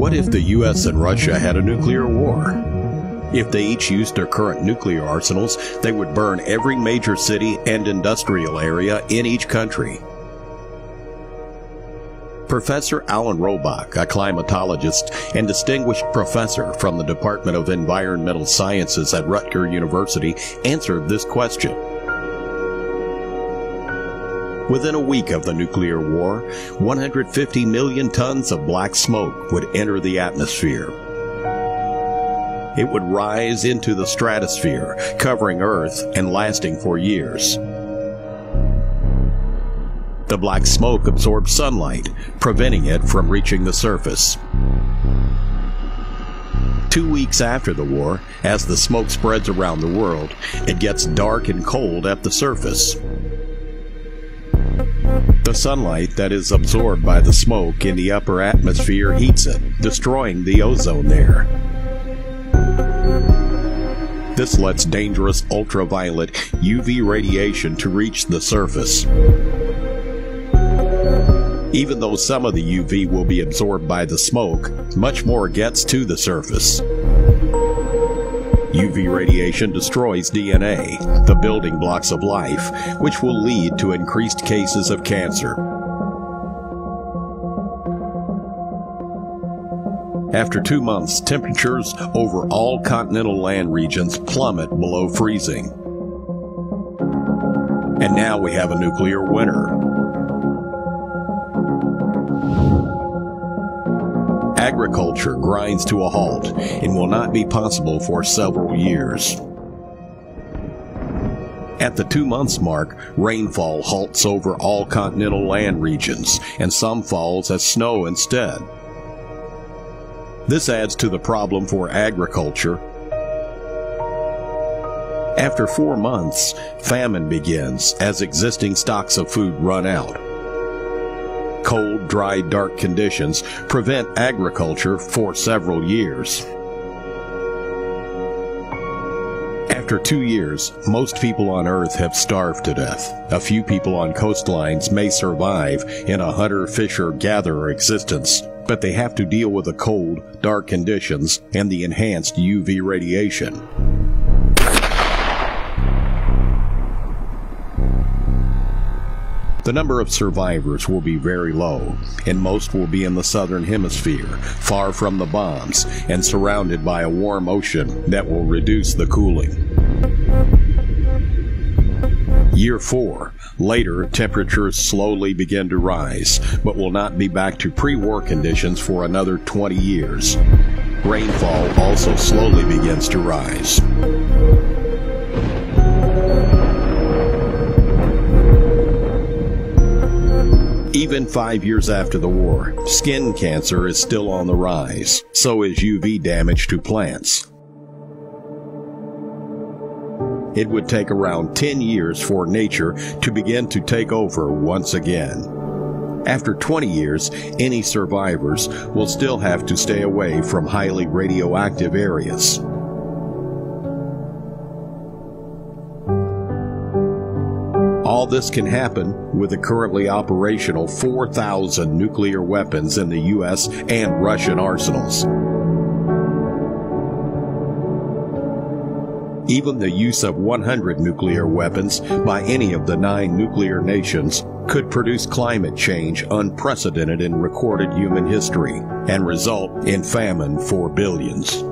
What if the U.S. and Russia had a nuclear war? If they each used their current nuclear arsenals, they would burn every major city and industrial area in each country. Professor Alan Robach, a climatologist and distinguished professor from the Department of Environmental Sciences at Rutgers University, answered this question. Within a week of the nuclear war, 150 million tons of black smoke would enter the atmosphere. It would rise into the stratosphere, covering Earth and lasting for years. The black smoke absorbs sunlight, preventing it from reaching the surface. 2 weeks after the war, as the smoke spreads around the world, it gets dark and cold at the surface. The sunlight that is absorbed by the smoke in the upper atmosphere heats it, destroying the ozone there. This lets dangerous ultraviolet UV radiation to reach the surface. Even though some of the UV will be absorbed by the smoke, much more gets to the surface. UV radiation destroys DNA, the building blocks of life, which will lead to increased cases of cancer. After 2 months, temperatures over all continental land regions plummet below freezing. And now we have a nuclear winter. Agriculture grinds to a halt and will not be possible for several years. At the 2 months mark, rainfall halts over all continental land regions, and some falls as snow instead. This adds to the problem for agriculture. After 4 months, famine begins as existing stocks of food run out. Cold, dry, dark conditions prevent agriculture for several years. After 2 years, most people on Earth have starved to death. A few people on coastlines may survive in a hunter-fisher-gatherer existence, but they have to deal with the cold, dark conditions and the enhanced UV radiation. The number of survivors will be very low, and most will be in the southern hemisphere, far from the bombs, and surrounded by a warm ocean that will reduce the cooling. Year 4. Later, temperatures slowly begin to rise, but will not be back to pre-war conditions for another 20 years. Rainfall also slowly begins to rise. Even 5 years after the war, skin cancer is still on the rise. So is UV damage to plants. It would take around 10 years for nature to begin to take over once again. After 20 years, any survivors will still have to stay away from highly radioactive areas. All this can happen with the currently operational 4,000 nuclear weapons in the U.S. and Russian arsenals. Even the use of 100 nuclear weapons by any of the 9 nuclear nations could produce climate change unprecedented in recorded human history and result in famine for billions.